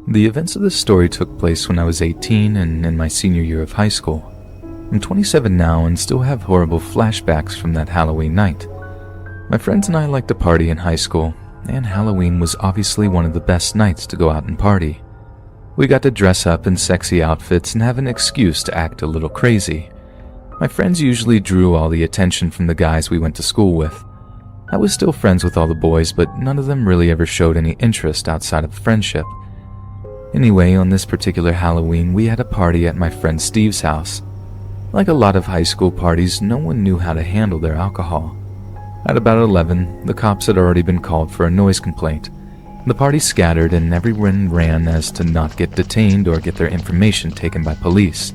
The events of this story took place when I was 18 and in my senior year of high school. I'm 27 now and still have horrible flashbacks from that Halloween night. My friends and I liked to party in high school, and Halloween was obviously one of the best nights to go out and party. We got to dress up in sexy outfits and have an excuse to act a little crazy. My friends usually drew all the attention from the guys we went to school with. I was still friends with all the boys, but none of them really ever showed any interest outside of friendship. Anyway, on this particular Halloween, we had a party at my friend Steve's house. Like a lot of high school parties, no one knew how to handle their alcohol. At about 11, the cops had already been called for a noise complaint. The party scattered and everyone ran as to not get detained or get their information taken by police.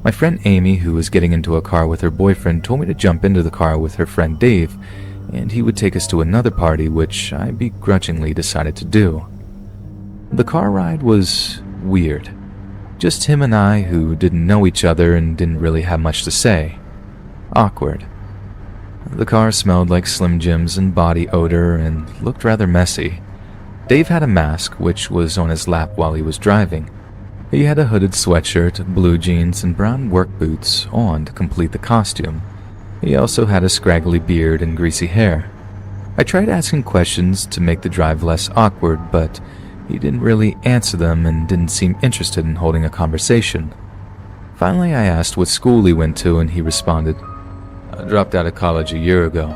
My friend Amy, who was getting into a car with her boyfriend, told me to jump into the car with her friend Dave, and he would take us to another party, which I begrudgingly decided to do. The car ride was weird. Just him and I, who didn't know each other and didn't really have much to say. Awkward. The car smelled like Slim Jims and body odor and looked rather messy. Dave had a mask, which was on his lap while he was driving. He had a hooded sweatshirt, blue jeans, and brown work boots on to complete the costume. He also had a scraggly beard and greasy hair. I tried asking questions to make the drive less awkward, but he didn't really answer them and didn't seem interested in holding a conversation. Finally, I asked what school he went to, and he responded, "I dropped out of college a year ago."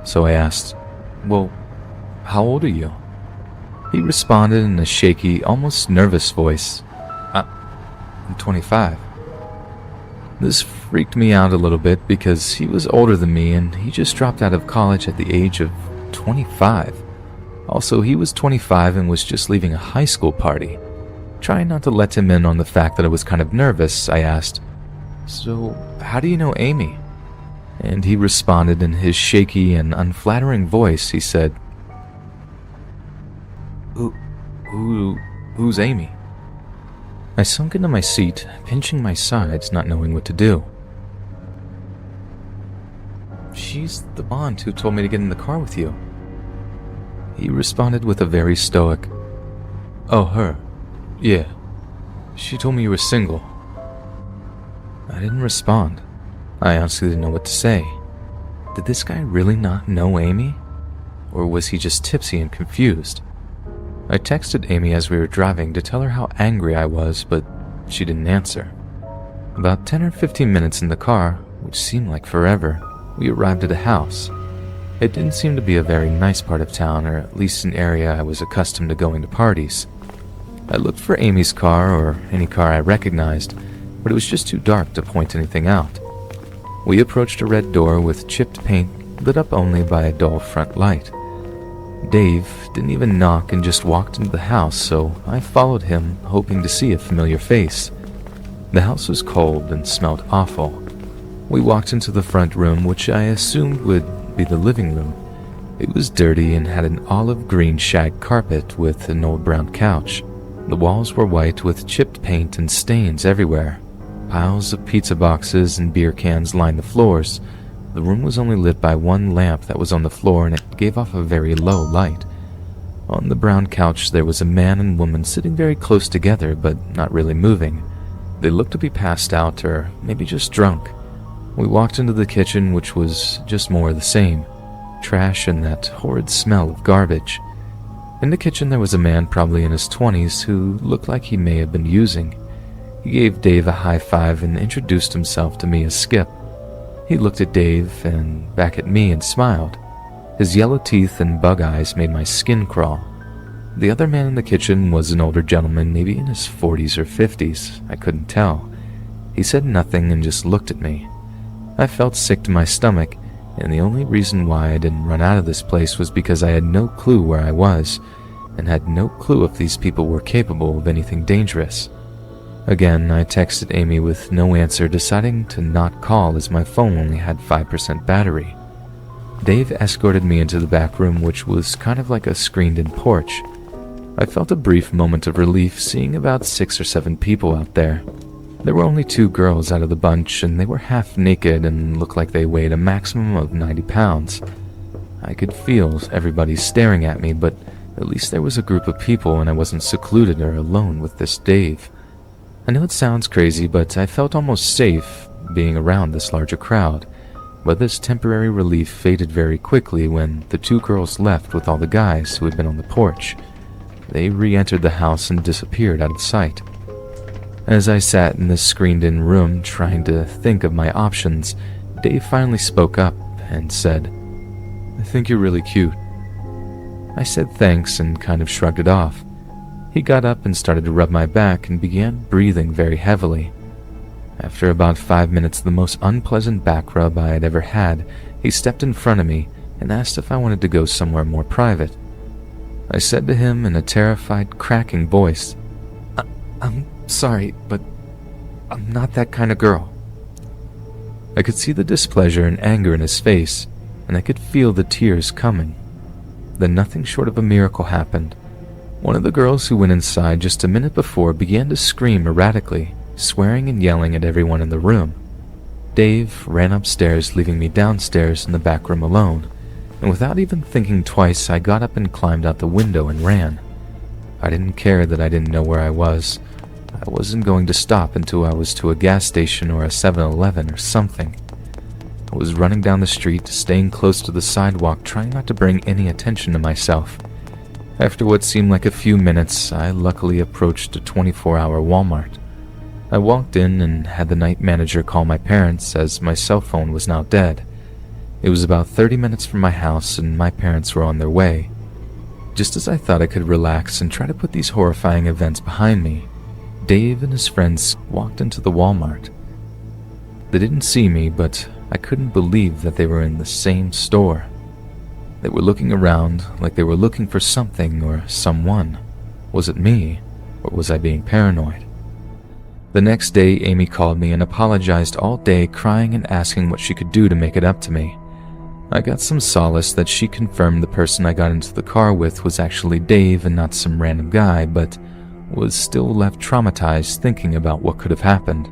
So I asked, "Well, how old are you?" He responded in a shaky, almost nervous voice, "I'm 25. This freaked me out a little bit because he was older than me and he just dropped out of college at the age of 25. Also, he was 25 and was just leaving a high school party. Trying not to let him in on the fact that I was kind of nervous, I asked, "So, how do you know Amy?" And he responded in his shaky and unflattering voice. He said, Who's Amy?" I sunk into my seat, pinching my sides, not knowing what to do. "She's the blonde who told me to get in the car with you." He responded with a very stoic, "Oh, her? Yeah. She told me you were single." I didn't respond. I honestly didn't know what to say. Did this guy really not know Amy? Or was he just tipsy and confused? I texted Amy as we were driving to tell her how angry I was, but she didn't answer. About 10 or 15 minutes in the car, which seemed like forever, we arrived at a house. It didn't seem to be a very nice part of town, or at least an area I was accustomed to going to parties. I looked for Amy's car or any car I recognized, but it was just too dark to point anything out. We approached a red door with chipped paint lit up only by a dull front light. Dave didn't even knock and just walked into the house, so I followed him, hoping to see a familiar face. The house was cold and smelled awful. We walked into the front room, which I assumed would be the living room. It was dirty and had an olive green shag carpet with an old brown couch. The walls were white with chipped paint and stains everywhere. Piles of pizza boxes and beer cans lined the floors. The room was only lit by one lamp that was on the floor, and it gave off a very low light. On the brown couch there was a man and woman sitting very close together, but not really moving. They looked to be passed out or maybe just drunk. We walked into the kitchen, which was just more of the same. Trash and that horrid smell of garbage. In the kitchen there was a man probably in his 20s who looked like he may have been using. He gave Dave a high five and introduced himself to me as Skip. He looked at Dave and back at me and smiled. His yellow teeth and bug eyes made my skin crawl. The other man in the kitchen was an older gentleman, maybe in his 40s or 50s, I couldn't tell. He said nothing and just looked at me. I felt sick to my stomach, and the only reason why I didn't run out of this place was because I had no clue where I was, and had no clue if these people were capable of anything dangerous. Again, I texted Amy with no answer, deciding to not call as my phone only had 5% battery. Dave escorted me into the back room, which was kind of like a screened-in porch. I felt a brief moment of relief seeing about 6 or 7 people out there. There were only 2 girls out of the bunch, and they were half naked and looked like they weighed a maximum of 90 pounds. I could feel everybody staring at me, but At least there was a group of people and I wasn't secluded or alone with this Dave. I know it sounds crazy, but I felt almost safe being around this larger crowd. But this temporary relief faded very quickly when the two girls left with all the guys who had been on the porch. They re-entered the house and disappeared out of sight. As I sat in this screened-in room trying to think of my options, Dave finally spoke up and said, "I think you're really cute." I said thanks and kind of shrugged it off. He got up and started to rub my back and began breathing very heavily. After about 5 minutes of the most unpleasant back rub I had ever had, he stepped in front of me and asked if I wanted to go somewhere more private. I said to him in a terrified, cracking voice, I'm sorry, but I'm not that kind of girl." I could see the displeasure and anger in his face, and I could feel the tears coming. Then nothing short of a miracle happened. One of the girls who went inside just a minute before began to scream erratically, swearing and yelling at everyone in the room. Dave ran upstairs, leaving me downstairs in the back room alone, and without even thinking twice, I got up and climbed out the window and ran. I didn't care that I didn't know where I was. I wasn't going to stop until I was to a gas station or a 7-Eleven or something. I was running down the street, staying close to the sidewalk, trying not to bring any attention to myself. After what seemed like a few minutes, I luckily approached a 24-hour Walmart. I walked in and had the night manager call my parents as my cell phone was now dead. It was about 30 minutes from my house and my parents were on their way. Just as I thought I could relax and try to put these horrifying events behind me, Dave and his friends walked into the Walmart. They didn't see me, but I couldn't believe that they were in the same store. They were looking around like they were looking for something or someone. Was it me, or was I being paranoid? The next day, Amy called me and apologized all day, crying and asking what she could do to make it up to me. I got some solace that she confirmed the person I got into the car with was actually Dave and not some random guy, but was still left traumatized thinking about what could have happened.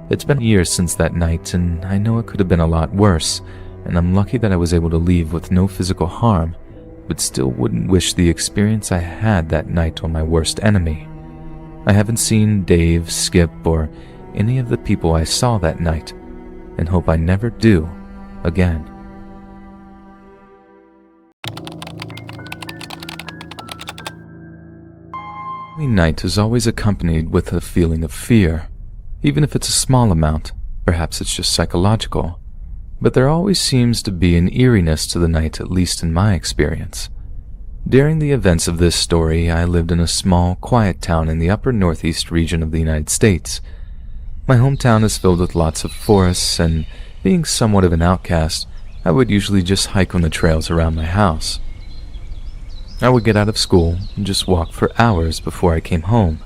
It's been years since that night, and I know it could have been a lot worse, and I'm lucky that I was able to leave with no physical harm, but still wouldn't wish the experience I had that night on my worst enemy. I haven't seen Dave, Skip, or any of the people I saw that night, and hope I never do again. Halloween night is always accompanied with a feeling of fear, even if it's a small amount. Perhaps it's just psychological, but there always seems to be an eeriness to the night, at least in my experience. During the events of this story, I lived in a small, quiet town in the upper northeast region of the United States. My hometown is filled with lots of forests, and being somewhat of an outcast, I would usually just hike on the trails around my house. I would get out of school and just walk for hours before I came home.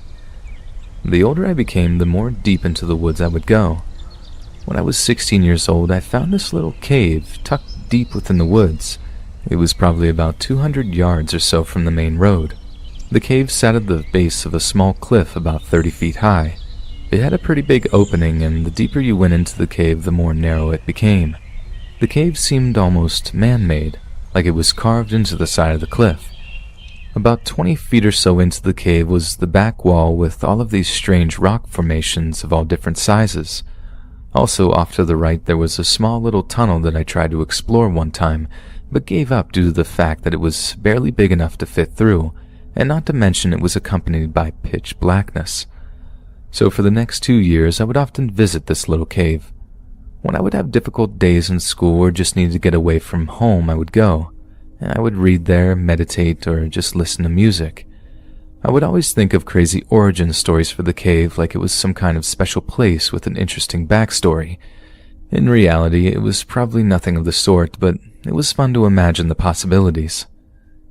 The older I became, the more deep into the woods I would go. When I was 16 years old, I found this little cave tucked deep within the woods. It was probably about 200 yards or so from the main road. The cave sat at the base of a small cliff about 30 feet high. It had a pretty big opening, and the deeper you went into the cave, the more narrow it became. The cave seemed almost man-made, like it was carved into the side of the cliff. About 20 feet or so into the cave was the back wall with all of these strange rock formations of all different sizes. Also, off to the right, there was a small little tunnel that I tried to explore one time, but gave up due to the fact that it was barely big enough to fit through, and not to mention it was accompanied by pitch blackness. So for the next 2 years, I would often visit this little cave. When I would have difficult days in school or just needed to get away from home, I would go, and I would read there, meditate, or just listen to music. I would always think of crazy origin stories for the cave like it was some kind of special place with an interesting backstory. In reality, it was probably nothing of the sort, but it was fun to imagine the possibilities.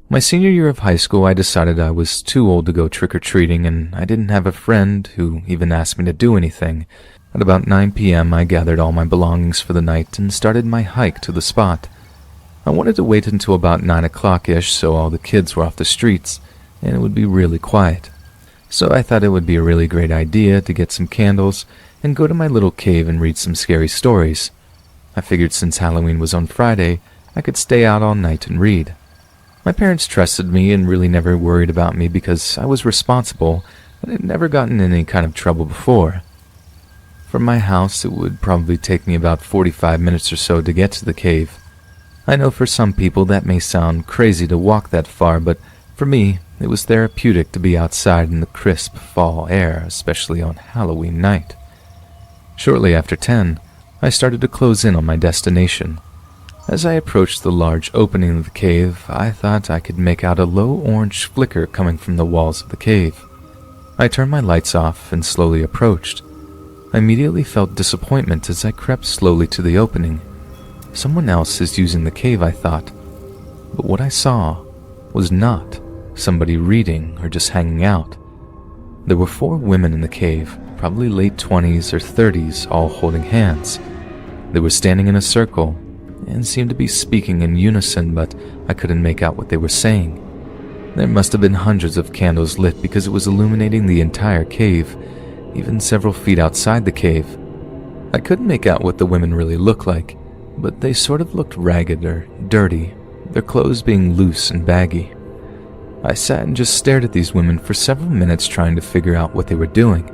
My senior year of high school, I decided I was too old to go trick-or-treating, and I didn't have a friend who even asked me to do anything. At about 9 p.m., I gathered all my belongings for the night and started my hike to the spot. I wanted to wait until about 9 o'clock-ish so all the kids were off the streets, and it would be really quiet. So I thought it would be a really great idea to get some candles and go to my little cave and read some scary stories. I figured since Halloween was on Friday, I could stay out all night and read. My parents trusted me and really never worried about me because I was responsible and had never gotten in any kind of trouble before. From my house, it would probably take me about 45 minutes or so to get to the cave. I know for some people that may sound crazy to walk that far, but for me, it was therapeutic to be outside in the crisp fall air, especially on Halloween night. Shortly after 10, I started to close in on my destination. As I approached the large opening of the cave, I thought I could make out a low orange flicker coming from the walls of the cave. I turned my lights off and slowly approached. I immediately felt disappointment as I crept slowly to the opening. Someone else is using the cave, I thought. But what I saw was not somebody reading or just hanging out. There were 4 women in the cave, probably late 20s or 30s, all holding hands. They were standing in a circle and seemed to be speaking in unison, but I couldn't make out what they were saying. There must have been hundreds of candles lit because it was illuminating the entire cave, even several feet outside the cave. I couldn't make out what the women really looked like, but they sort of looked ragged or dirty, their clothes being loose and baggy. I sat and just stared at these women for several minutes trying to figure out what they were doing,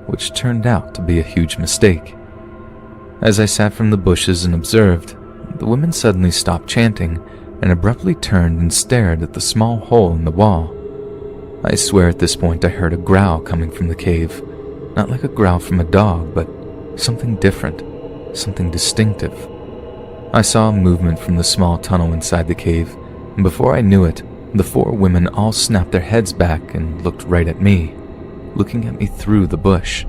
which turned out to be a huge mistake. As I sat from the bushes and observed, the women suddenly stopped chanting and abruptly turned and stared at the small hole in the wall. I swear at this point I heard a growl coming from the cave, not like a growl from a dog, but something different, something distinctive. I saw movement from the small tunnel inside the cave, and before I knew it, the 4 women all snapped their heads back and looked right at me, looking at me through the bush.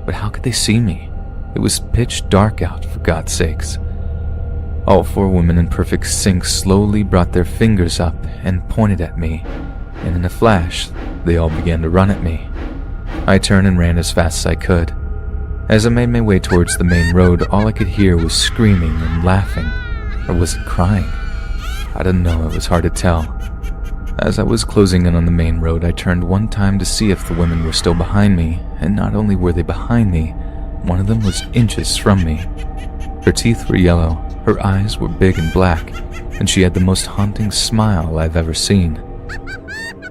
But how could they see me? It was pitch dark out, for God's sakes. All 4 women in perfect sync slowly brought their fingers up and pointed at me, and in a flash, they all began to run at me. I turned and ran as fast as I could. As I made my way towards the main road, all I could hear was screaming and laughing. Or was it crying? I didn't know, it was hard to tell. As I was closing in on the main road, I turned one time to see if the women were still behind me, and not only were they behind me, one of them was inches from me. Her teeth were yellow, her eyes were big and black, and she had the most haunting smile I've ever seen.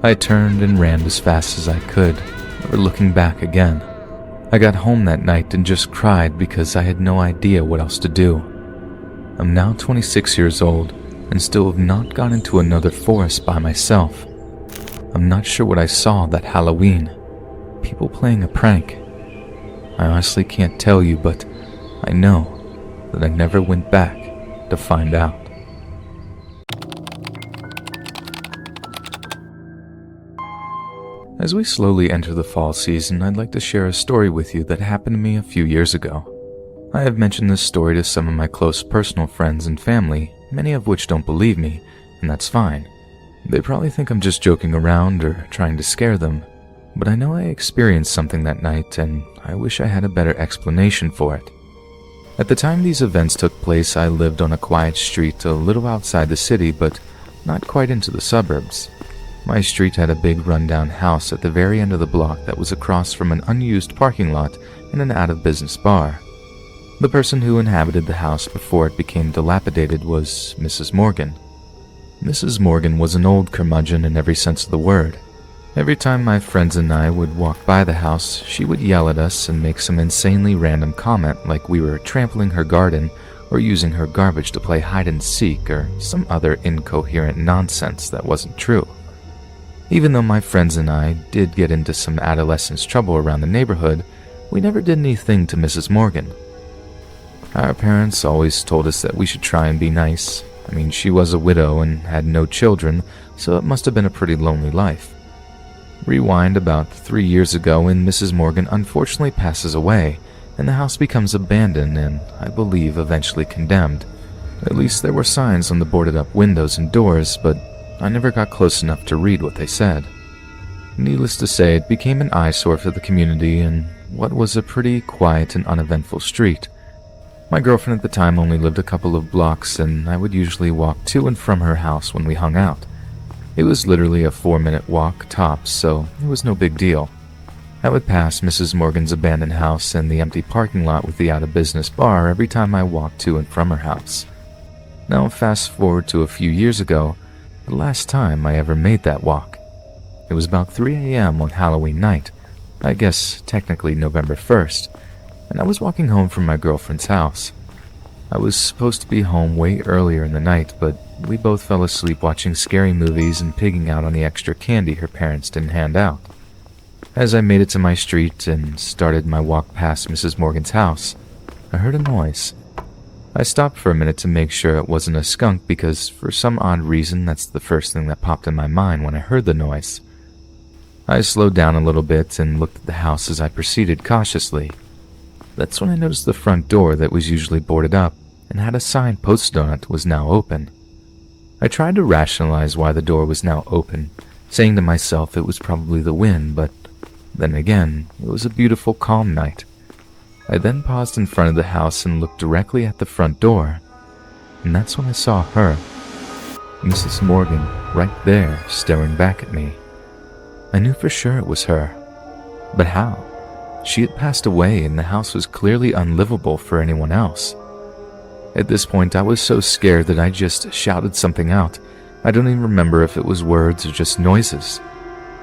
I turned and ran as fast as I could, never looking back again. I got home that night and just cried because I had no idea what else to do. I'm now 26 years old and still have not gone into another forest by myself. I'm not sure what I saw that Halloween. People playing a prank. I honestly can't tell you, but I know that I never went back to find out. As we slowly enter the fall season, I'd like to share a story with you that happened to me a few years ago. I have mentioned this story to some of my close personal friends and family, many of which don't believe me, and that's fine. They probably think I'm just joking around or trying to scare them, but I know I experienced something that night and I wish I had a better explanation for it. At the time these events took place, I lived on a quiet street a little outside the city, but not quite into the suburbs. My street had a big rundown house at the very end of the block that was across from an unused parking lot and an out-of-business bar. The person who inhabited the house before it became dilapidated was Mrs. Morgan. Mrs. Morgan was an old curmudgeon in every sense of the word. Every time my friends and I would walk by the house, she would yell at us and make some insanely random comment like we were trampling her garden or using her garbage to play hide-and-seek or some other incoherent nonsense that wasn't true. Even though my friends and I did get into some adolescence trouble around the neighborhood, we never did anything to Mrs. Morgan. Our parents always told us that we should try and be nice. I mean, she was a widow and had no children, so it must have been a pretty lonely life. Rewind about 3 years ago, and Mrs. Morgan unfortunately passes away, and the house becomes abandoned and, I believe, eventually condemned. At least there were signs on the boarded-up windows and doors, but I never got close enough to read what they said. Needless to say, it became an eyesore for the community in what was a pretty quiet and uneventful street. My girlfriend at the time only lived a couple of blocks, and I would usually walk to and from her house when we hung out. It was literally a 4-minute walk tops, so it was no big deal. I would pass Mrs. Morgan's abandoned house and the empty parking lot with the out-of-business bar every time I walked to and from her house. Now fast forward to a few years ago, the last time I ever made that walk. It was about 3 a.m. on Halloween night, I guess technically November 1st, and I was walking home from my girlfriend's house. I was supposed to be home way earlier in the night, but we both fell asleep watching scary movies and pigging out on the extra candy her parents didn't hand out. As I made it to my street and started my walk past Mrs. Morgan's house, I heard a noise. I stopped for a minute to make sure it wasn't a skunk because for some odd reason that's the first thing that popped in my mind when I heard the noise. I slowed down a little bit and looked at the house as I proceeded cautiously. That's when I noticed the front door that was usually boarded up and had a sign posted on it was now open. I tried to rationalize why the door was now open, saying to myself it was probably the wind, but then again, it was a beautiful, calm night. I then paused in front of the house and looked directly at the front door, and that's when I saw her, Mrs. Morgan, right there, staring back at me. I knew for sure it was her. But how? She had passed away and the house was clearly unlivable for anyone else. At this point, I was so scared that I just shouted something out. I don't even remember if it was words or just noises.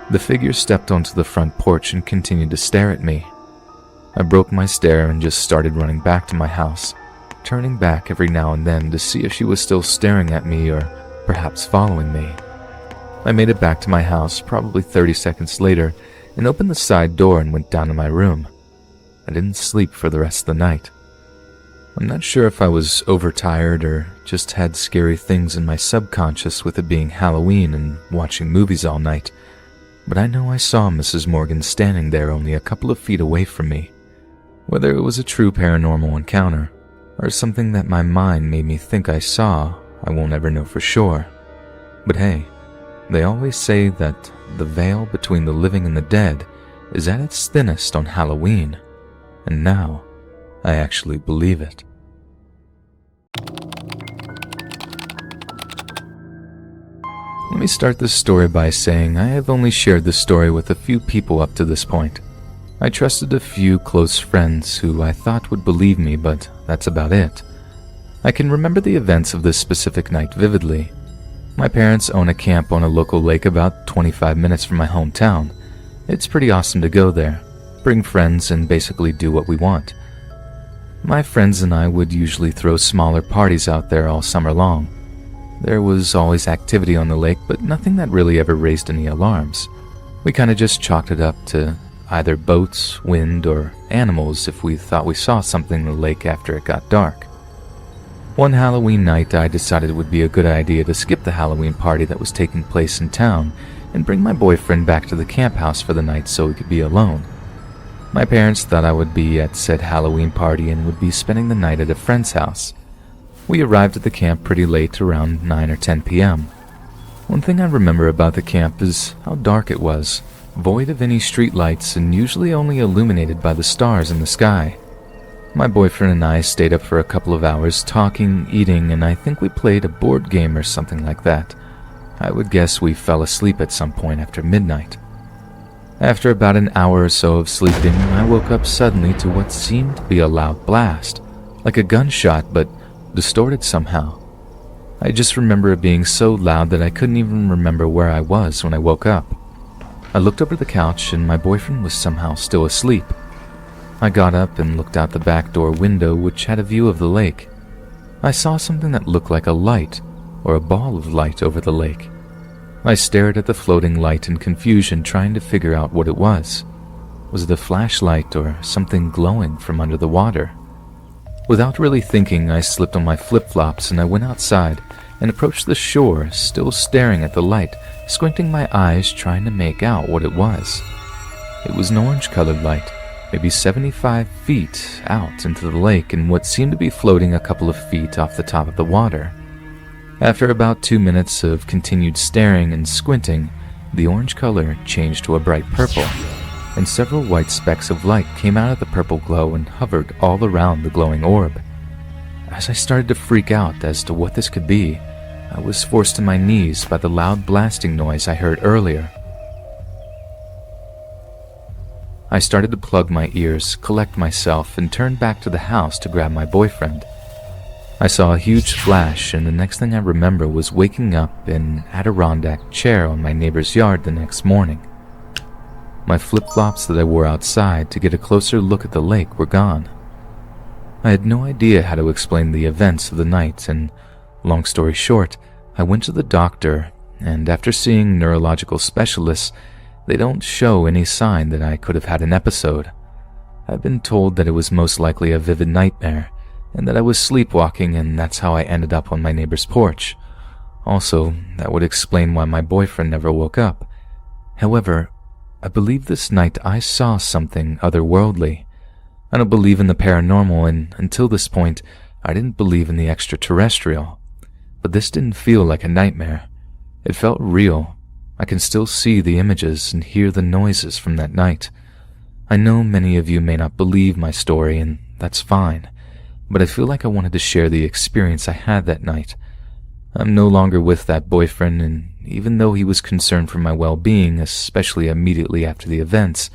The figure stepped onto the front porch and continued to stare at me. I broke my stare and just started running back to my house, turning back every now and then to see if she was still staring at me or perhaps following me. I made it back to my house probably 30 seconds later and opened the side door and went down to my room. I didn't sleep for the rest of the night. I'm not sure if I was overtired or just had scary things in my subconscious with it being Halloween and watching movies all night, but I know I saw Mrs. Morgan standing there only a couple of feet away from me. Whether it was a true paranormal encounter or something that my mind made me think I saw, I won't ever know for sure. But hey, they always say that the veil between the living and the dead is at its thinnest on Halloween, and now I actually believe it. Let me start this story by saying I have only shared this story with a few people up to this point. I trusted a few close friends who I thought would believe me, but that's about it. I can remember the events of this specific night vividly. My parents own a camp on a local lake about 25 minutes from my hometown. It's pretty awesome to go there, bring friends, and basically do what we want. My friends and I would usually throw smaller parties out there all summer long. There was always activity on the lake, but nothing that really ever raised any alarms. We kinda just chalked it up to either boats, wind, or animals if we thought we saw something in the lake after it got dark. One Halloween night, I decided it would be a good idea to skip the Halloween party that was taking place in town and bring my boyfriend back to the camp house for the night so we could be alone. My parents thought I would be at said Halloween party and would be spending the night at a friend's house. We arrived at the camp pretty late, around 9 or 10 p.m. One thing I remember about the camp is how dark it was, void of any street lights and usually only illuminated by the stars in the sky. My boyfriend and I stayed up for a couple of hours talking, eating, and I think we played a board game or something like that. I would guess we fell asleep at some point after midnight. After about an hour or so of sleeping, I woke up suddenly to what seemed to be a loud blast, like a gunshot but distorted somehow. I just remember it being so loud that I couldn't even remember where I was when I woke up. I looked over the couch and my boyfriend was somehow still asleep. I got up and looked out the back door window, which had a view of the lake. I saw something that looked like a light, or a ball of light over the lake. I stared at the floating light in confusion, trying to figure out what it was. Was it a flashlight or something glowing from under the water? Without really thinking, I slipped on my flip-flops and I went outside and approached the shore, still staring at the light, squinting my eyes trying to make out what it was. It was an orange-colored light, maybe 75 feet out into the lake and what seemed to be floating a couple of feet off the top of the water. After about 2 minutes of continued staring and squinting, the orange color changed to a bright purple, and several white specks of light came out of the purple glow and hovered all around the glowing orb. As I started to freak out as to what this could be, I was forced to my knees by the loud blasting noise I heard earlier. I started to plug my ears, collect myself, and turn back to the house to grab my boyfriend. I saw a huge flash, and the next thing I remember was waking up in an Adirondack chair on my neighbor's yard the next morning. My flip-flops that I wore outside to get a closer look at the lake were gone. I had no idea how to explain the events of the night, and long story short, I went to the doctor, and after seeing neurological specialists, they don't show any sign that I could have had an episode. I've been told that it was most likely a vivid nightmare, and that I was sleepwalking, and that's how I ended up on my neighbor's porch. Also, that would explain why my boyfriend never woke up. However, I believe this night I saw something otherworldly. I don't believe in the paranormal, and until this point, I didn't believe in the extraterrestrial. But this didn't feel like a nightmare. It felt real. I can still see the images and hear the noises from that night. I know many of you may not believe my story, and that's fine, but I feel like I wanted to share the experience I had that night. I'm no longer with that boyfriend, and even though he was concerned for my well-being, especially immediately after the events,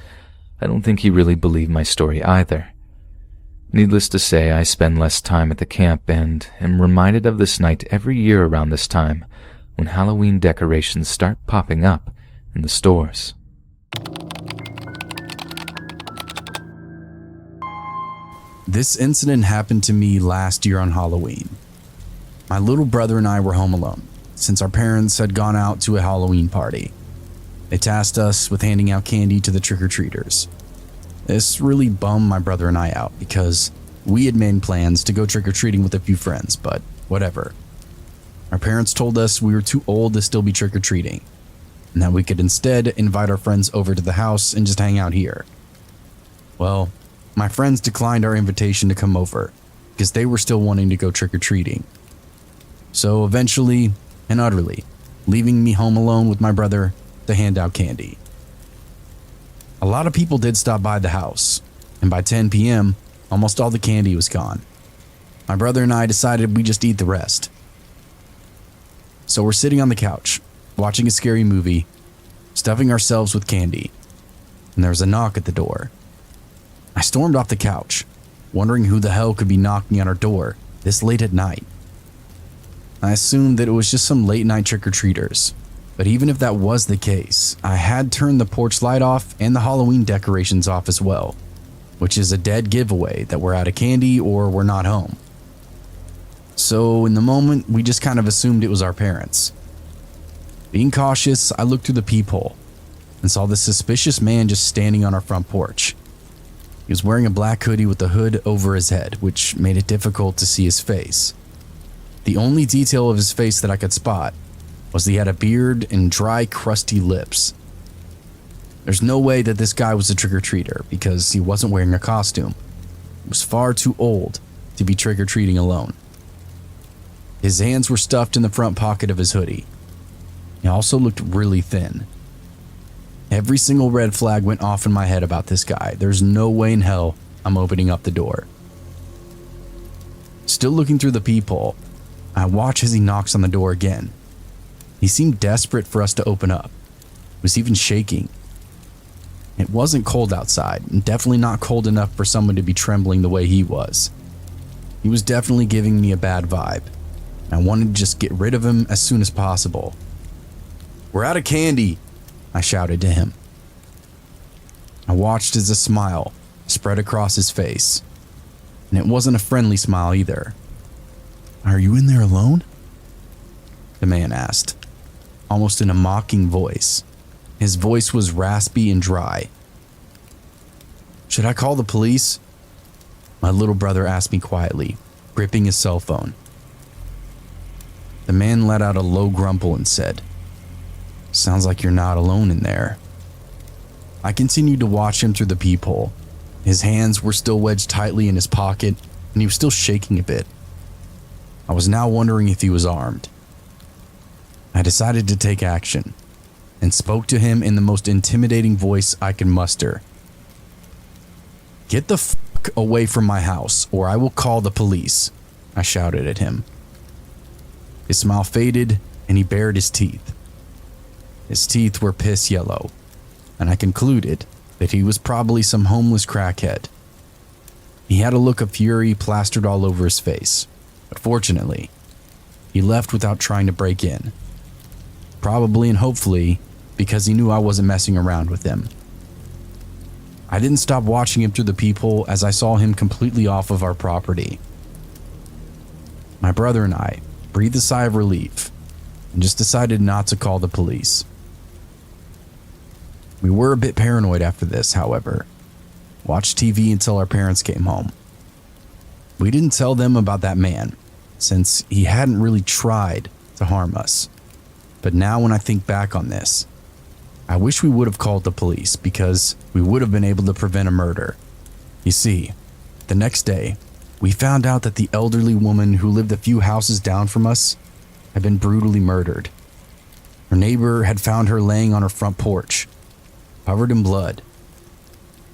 I don't think he really believed my story either. Needless to say, I spend less time at the camp and am reminded of this night every year around this time, when Halloween decorations start popping up in the stores. This incident happened to me last year on Halloween. My little brother and I were home alone, since our parents had gone out to a Halloween party. They tasked us with handing out candy to the trick-or-treaters. This really bummed my brother and I out because we had made plans to go trick-or-treating with a few friends, but whatever. Our parents told us we were too old to still be trick-or-treating, and that we could instead invite our friends over to the house and just hang out here. Well, my friends declined our invitation to come over because they were still wanting to go trick-or-treating. So eventually and utterly, leaving me home alone with my brother to hand out candy. A lot of people did stop by the house, and by 10 p.m., almost all the candy was gone. My brother and I decided we'd just eat the rest. So we're sitting on the couch, watching a scary movie, stuffing ourselves with candy, and there was a knock at the door. I stormed off the couch, wondering who the hell could be knocking on our door this late at night. I assumed that it was just some late-night trick-or-treaters, but even if that was the case, I had turned the porch light off and the Halloween decorations off as well, which is a dead giveaway that we're out of candy or we're not home. So in the moment, we just kind of assumed it was our parents. Being cautious, I looked through the peephole and saw this suspicious man just standing on our front porch. He was wearing a black hoodie with the hood over his head, which made it difficult to see his face. The only detail of his face that I could spot was that he had a beard and dry, crusty lips. There's no way that this guy was a trick-or-treater because he wasn't wearing a costume. He was far too old to be trick-or-treating alone. His hands were stuffed in the front pocket of his hoodie. He also looked really thin. Every single red flag went off in my head about this guy. There's no way in hell I'm opening up the door. Still looking through the peephole, I watch as he knocks on the door again. He seemed desperate for us to open up. He was even shaking. It wasn't cold outside, and definitely not cold enough for someone to be trembling the way he was. He was definitely giving me a bad vibe. I wanted to just get rid of him as soon as possible. "We're out of candy," I shouted to him. I watched as a smile spread across his face, and it wasn't a friendly smile either. "Are you in there alone?" the man asked, almost in a mocking voice. His voice was raspy and dry. "Should I call the police?" my little brother asked me quietly, gripping his cell phone. The man let out a low grumble and said, "Sounds like you're not alone in there." I continued to watch him through the peephole. His hands were still wedged tightly in his pocket, and he was still shaking a bit. I was now wondering if he was armed. I decided to take action, and spoke to him in the most intimidating voice I could muster. "Get the fuck away from my house, or I will call the police," I shouted at him. His smile faded, and he bared his teeth. His teeth were piss yellow, and I concluded that he was probably some homeless crackhead. He had a look of fury plastered all over his face, But fortunately, he left without trying to break in. Probably and hopefully because he knew I wasn't messing around with him. I didn't stop watching him through the peephole as I saw him completely off of our property. My brother and I breathed a sigh of relief and just decided not to call the police. We were a bit paranoid after this, however. Watched TV until our parents came home. We didn't tell them about that man, since he hadn't really tried to harm us. But now when I think back on this, I wish we would have called the police because we would have been able to prevent a murder. You see, the next day, we found out that the elderly woman who lived a few houses down from us had been brutally murdered. Her neighbor had found her laying on her front porch, covered in blood.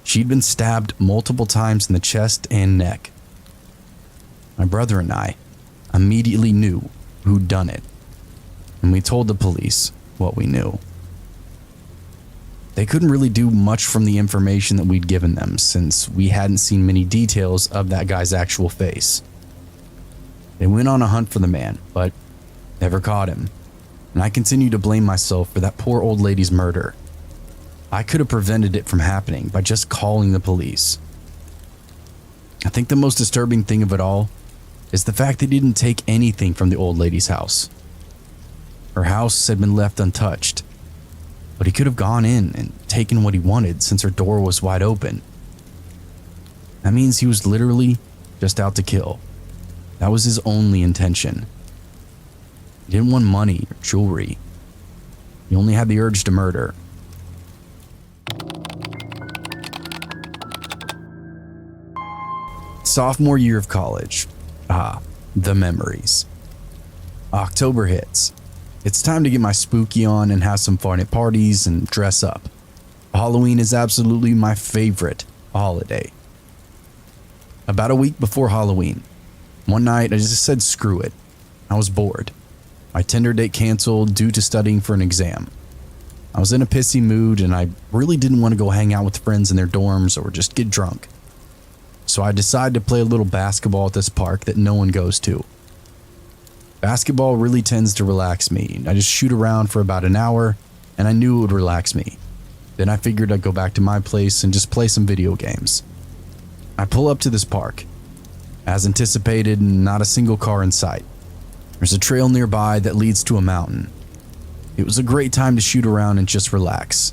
She'd been stabbed multiple times in the chest and neck. My brother and I immediately knew who'd done it, and we told the police what we knew. They couldn't really do much from the information that we'd given them since we hadn't seen many details of that guy's actual face. They went on a hunt for the man, but never caught him, and I continue to blame myself for that poor old lady's murder. I could have prevented it from happening by just calling the police. I think the most disturbing thing of it all is the fact they didn't take anything from the old lady's house. Her house had been left untouched, but he could have gone in and taken what he wanted since her door was wide open. That means he was literally just out to kill. That was his only intention. He didn't want money or jewelry. He only had the urge to murder. Sophomore year of college. The memories. October hits. It's time to get my spooky on and have some fun at parties and dress up. Halloween is absolutely my favorite holiday. About a week before Halloween, one night I just said screw it. I was bored. My Tinder date canceled due to studying for an exam. I was in a pissy mood and I really didn't want to go hang out with friends in their dorms or just get drunk. So I decided to play a little basketball at this park that no one goes to. Basketball really tends to relax me. I just shoot around for about an hour and I knew it would relax me. Then I figured I'd go back to my place and just play some video games. I pull up to this park. As anticipated, not a single car in sight. There's a trail nearby that leads to a mountain. It was a great time to shoot around and just relax.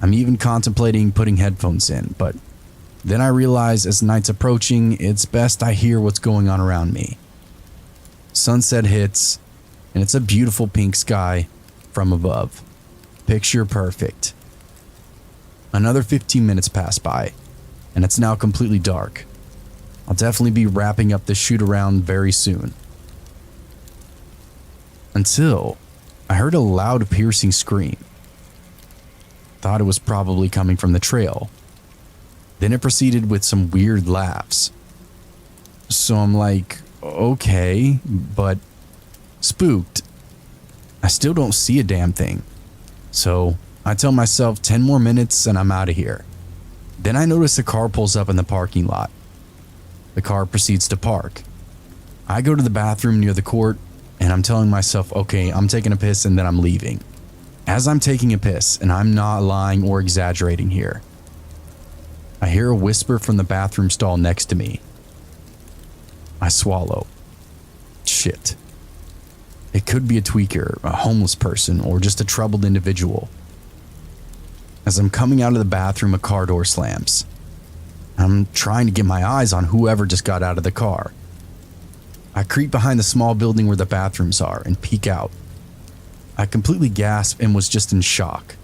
I'm even contemplating putting headphones in, but then I realize as night's approaching, it's best I hear what's going on around me. Sunset hits, and it's a beautiful pink sky from above. Picture perfect. Another 15 minutes pass by, and it's now completely dark. I'll definitely be wrapping up this shoot around very soon. Until I heard a loud piercing scream. Thought it was probably coming from the trail. Then it proceeded with some weird laughs. So I'm like, okay, but spooked. I still don't see a damn thing. So I tell myself 10 more minutes and I'm out of here. Then I notice a car pulls up in the parking lot. The car proceeds to park. I go to the bathroom near the court and I'm telling myself, okay, I'm taking a piss and then I'm leaving. As I'm taking a piss, and I'm not lying or exaggerating here, I hear a whisper from the bathroom stall next to me. I swallow. Shit. It could be a tweaker, a homeless person, or just a troubled individual. As I'm coming out of the bathroom, a car door slams. I'm trying to get my eyes on whoever just got out of the car. I creep behind the small building where the bathrooms are and peek out. I completely gasped and was just in shock.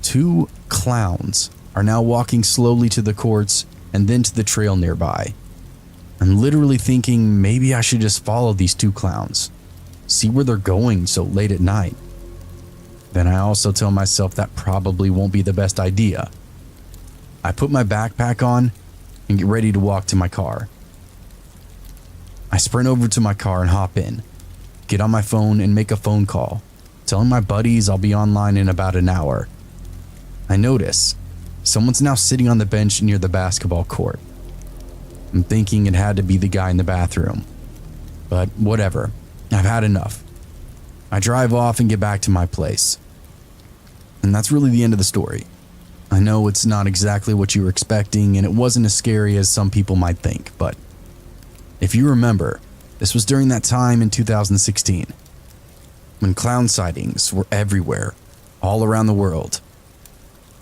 2 clowns are now walking slowly to the courts and then to the trail nearby. I'm literally thinking maybe I should just follow these 2 clowns, see where they're going so late at night. Then I also tell myself that probably won't be the best idea. I put my backpack on and get ready to walk to my car. I sprint over to my car and hop in, get on my phone and make a phone call, telling my buddies I'll be online in about an hour. I notice someone's now sitting on the bench near the basketball court. I'm thinking it had to be the guy in the bathroom, but whatever. I've had enough. I drive off and get back to my place. And that's really the end of the story. I know it's not exactly what you were expecting, and it wasn't as scary as some people might think, but if you remember, this was during that time in 2016 when clown sightings were everywhere, all around the world.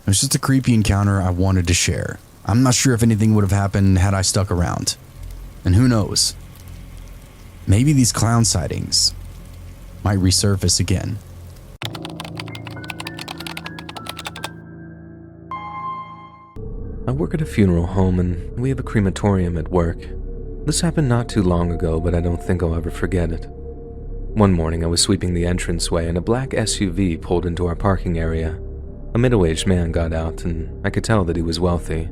It was just a creepy encounter I wanted to share. I'm not sure if anything would have happened had I stuck around. And who knows? Maybe these clown sightings might resurface again. I work at a funeral home and we have a crematorium at work. This happened not too long ago, but I don't think I'll ever forget it. One morning I was sweeping the entranceway and a black SUV pulled into our parking area. A middle-aged man got out and I could tell that he was wealthy.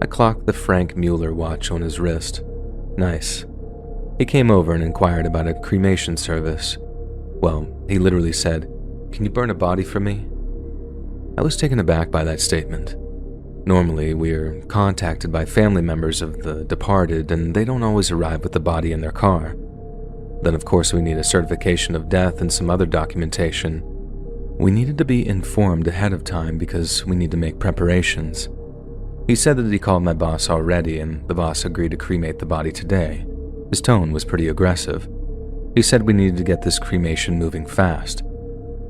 I clocked the Frank Mueller watch on his wrist. Nice. He came over and inquired about a cremation service. Well, he literally said, "Can you burn a body for me?" I was taken aback by that statement. Normally, we're contacted by family members of the departed and they don't always arrive with the body in their car. Then of course we need a certification of death and some other documentation. We needed to be informed ahead of time because we need to make preparations. He said that he called my boss already and the boss agreed to cremate the body today. His tone was pretty aggressive. He said we needed to get this cremation moving fast.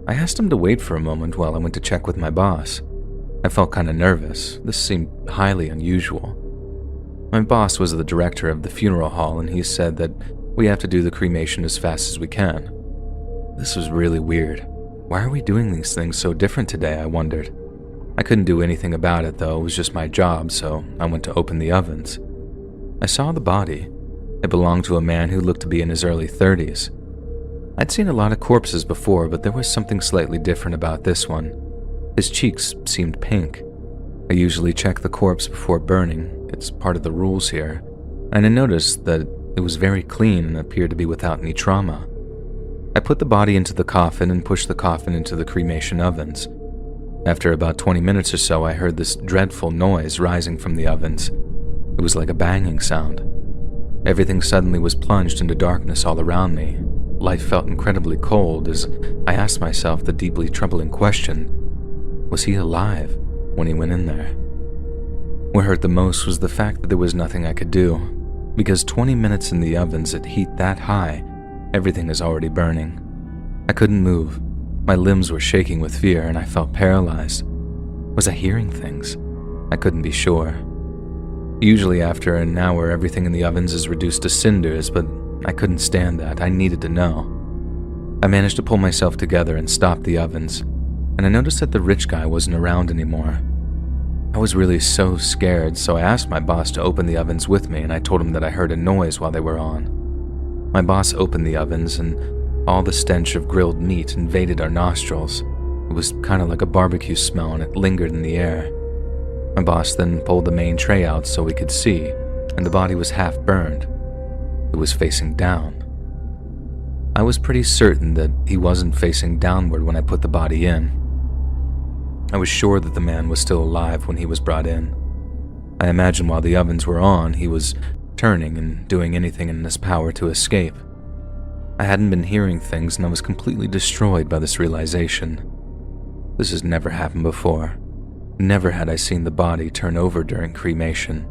I asked him to wait for a moment while I went to check with my boss. I felt kind of nervous. This seemed highly unusual. My boss was the director of the funeral hall and he said that we have to do the cremation as fast as we can. This was really weird. Why are we doing these things so different today, I wondered. I couldn't do anything about it though, it was just my job, so I went to open the ovens. I saw the body. It belonged to a man who looked to be in his early 30s. I'd seen a lot of corpses before, but there was something slightly different about this one. His cheeks seemed pink. I usually check the corpse before burning, it's part of the rules here, and I noticed that it was very clean and appeared to be without any trauma. I put the body into the coffin and pushed the coffin into the cremation ovens. After about 20 minutes or so, I heard this dreadful noise rising from the ovens. It was like a banging sound. Everything suddenly was plunged into darkness all around me. Life felt incredibly cold as I asked myself the deeply troubling question, was he alive when he went in there? What hurt the most was the fact that there was nothing I could do, because 20 minutes in the ovens at heat that high, everything is already burning. I couldn't move. My limbs were shaking with fear and I felt paralyzed. Was I hearing things? I couldn't be sure. Usually after an hour, everything in the ovens is reduced to cinders, but I couldn't stand that. I needed to know. I managed to pull myself together and stop the ovens, and I noticed that the rich guy wasn't around anymore. I was really so scared, so I asked my boss to open the ovens with me and I told him that I heard a noise while they were on. My boss opened the ovens and all the stench of grilled meat invaded our nostrils. It was kind of like a barbecue smell and it lingered in the air. My boss then pulled the main tray out so we could see, and the body was half burned. It was facing down. I was pretty certain that he wasn't facing downward when I put the body in. I was sure that the man was still alive when he was brought in. I imagine while the ovens were on, he was turning and doing anything in his power to escape. I hadn't been hearing things and I was completely destroyed by this realization. This has never happened before. Never had I seen the body turn over during cremation.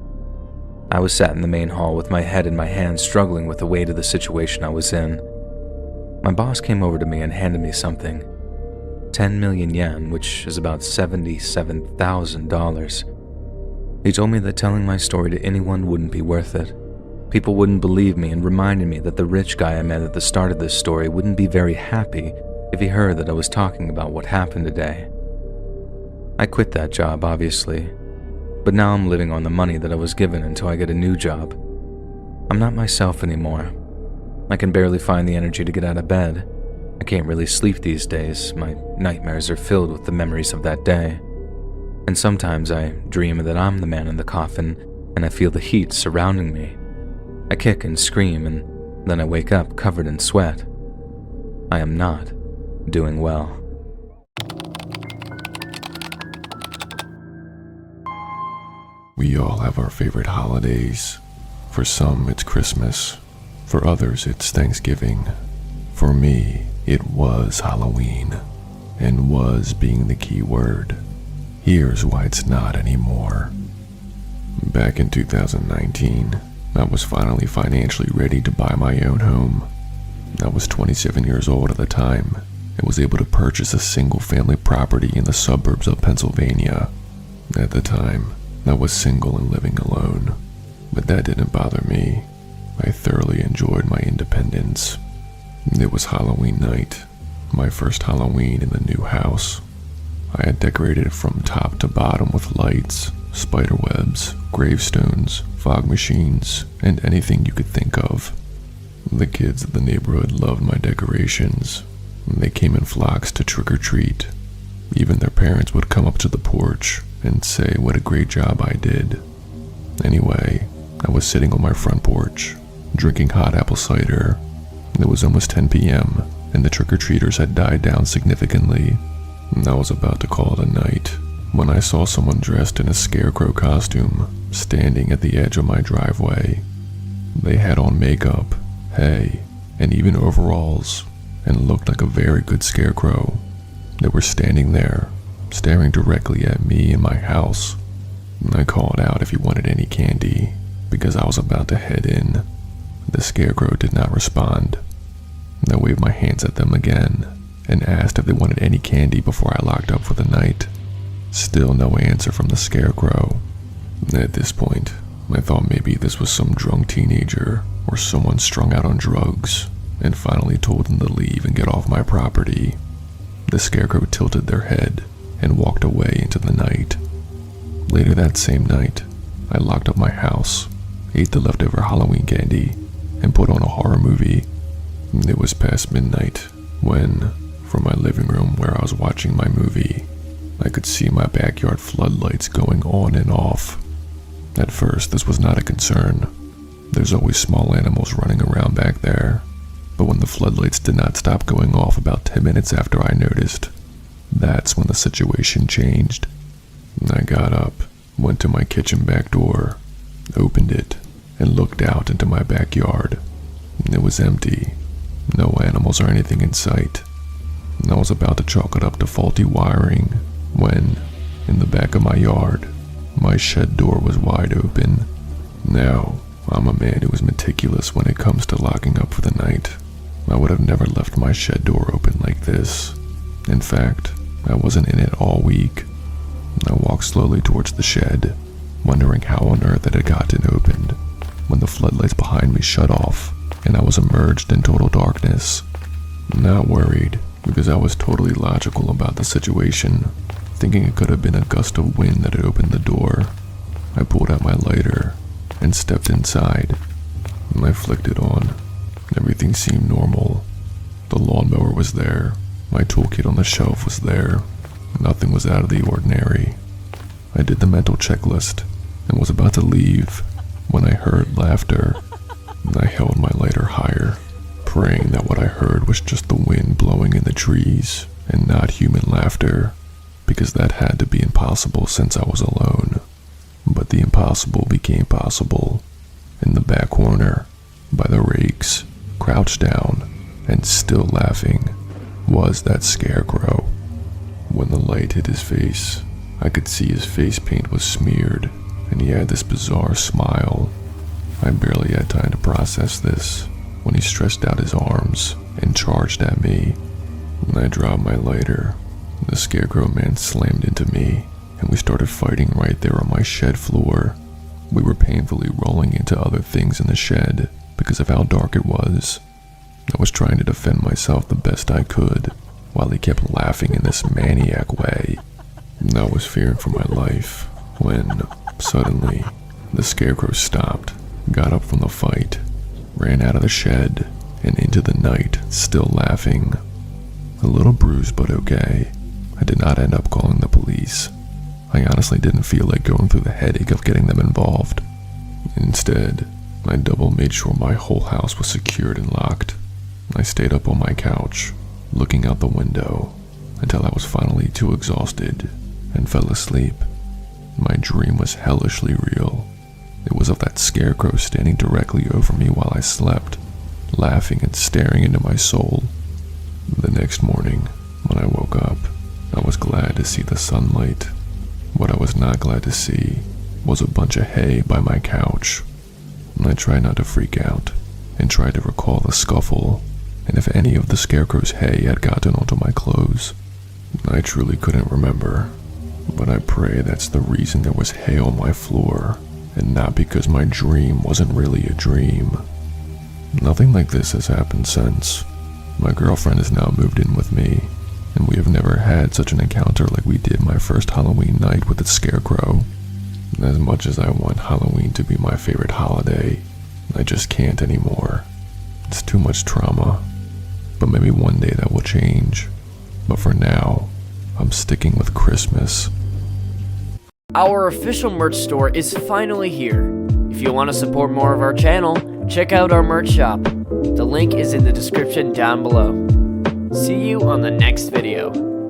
I was sat in the main hall with my head in my hands, struggling with the weight of the situation I was in. My boss came over to me and handed me something. 10 million yen, which is about $77,000. He told me that telling my story to anyone wouldn't be worth it. People wouldn't believe me and reminded me that the rich guy I met at the start of this story wouldn't be very happy if he heard that I was talking about what happened today. I quit that job, obviously, but now I'm living on the money that I was given until I get a new job. I'm not myself anymore. I can barely find the energy to get out of bed. I can't really sleep these days. My nightmares are filled with the memories of that day. And sometimes I dream that I'm the man in the coffin and I feel the heat surrounding me. I kick and scream and then I wake up covered in sweat. I am not doing well. We all have our favorite holidays. For some, it's Christmas. For others, it's Thanksgiving. For me, it was Halloween, and was being the key word. Here's why it's not anymore. Back in 2019, I was finally financially ready to buy my own home. I was 27 years old at the time and was able to purchase a single-family property in the suburbs of Pennsylvania. At the time, I was single and living alone, but that didn't bother me. I thoroughly enjoyed my independence. It was Halloween night, my first Halloween in the new house. I had decorated it from top to bottom with lights, spiderwebs, gravestones, fog machines, and anything you could think of. The kids of the neighborhood loved my decorations. They came in flocks to trick or treat. Even their parents would come up to the porch and say what a great job I did. Anyway, I was sitting on my front porch, drinking hot apple cider. It was almost 10 p.m., and the trick-or-treaters had died down significantly. I was about to call it a night when I saw someone dressed in a Scarecrow costume standing at the edge of my driveway. They had on makeup, hay, and even overalls, and looked like a very good Scarecrow. They were standing there, staring directly at me and my house. I called out if he wanted any candy, because I was about to head in. The Scarecrow did not respond. I waved my hands at them again and asked if they wanted any candy before I locked up for the night. Still no answer from the Scarecrow. At this point, I thought maybe this was some drunk teenager or someone strung out on drugs, and finally told them to leave and get off my property. The Scarecrow tilted their head and walked away into the night. Later that same night, I locked up my house, ate the leftover Halloween candy, and put on a horror movie. It was past midnight when, from my living room where I was watching my movie, I could see my backyard floodlights going on and off. At first, this was not a concern. There's always small animals running around back there. But when the floodlights did not stop going off about 10 minutes after I noticed, that's when the situation changed. I got up, went to my kitchen back door, opened it, and looked out into my backyard. It was empty. No animals or anything in sight. I was about to chalk it up to faulty wiring when, in the back of my yard, my shed door was wide open. Now, I'm a man who is meticulous when it comes to locking up for the night. I would have never left my shed door open like this. In fact, I wasn't in it all week. I walked slowly towards the shed, wondering how on earth it had gotten opened, when the floodlights behind me shut off and I was immersed in total darkness. Not worried, because I was totally logical about the situation, thinking it could have been a gust of wind that had opened the door. I pulled out my lighter and stepped inside. I flicked it on. Everything seemed normal. The lawnmower was there. My toolkit on the shelf was there. Nothing was out of the ordinary. I did the mental checklist and was about to leave when I heard laughter. I held my lighter higher, praying that what I heard was just the wind blowing in the trees and not human laughter, because that had to be impossible since I was alone. But the impossible became possible. In the back corner, by the rakes, crouched down and still laughing, was that Scarecrow. When the light hit his face, I could see his face paint was smeared, and he had this bizarre smile. I barely had time to process this when he stretched out his arms and charged at me. When I dropped my lighter, the Scarecrow man slammed into me, and we started fighting right there on my shed floor. We were painfully rolling into other things in the shed because of how dark it was. I was trying to defend myself the best I could, while he kept laughing in this maniac way. I was fearing for my life when, suddenly, the Scarecrow stopped, got up from the fight, ran out of the shed, and into the night, still laughing. A little bruised, but okay. I did not end up calling the police. I honestly didn't feel like going through the headache of getting them involved. Instead, I double made sure my whole house was secured and locked. I stayed up on my couch, looking out the window, until I was finally too exhausted and fell asleep. My dream was hellishly real. It was of that Scarecrow standing directly over me while I slept, laughing and staring into my soul. The next morning, when I woke up, I was glad to see the sunlight. What I was not glad to see was a bunch of hay by my couch. I tried not to freak out and tried to recall the scuffle and if any of the Scarecrow's hay had gotten onto my clothes. I truly couldn't remember, but I pray that's the reason there was hay on my floor and not because my dream wasn't really a dream. Nothing like this has happened since. My girlfriend has now moved in with me, and we have never had such an encounter like we did my first Halloween night with the Scarecrow. As much as I want Halloween to be my favorite holiday, I just can't anymore. It's too much trauma. But maybe one day that will change. But for now, I'm sticking with Christmas. Our official merch store is finally here. If you want to support more of our channel, check out our merch shop. The link is in the description down below. See you on the next video.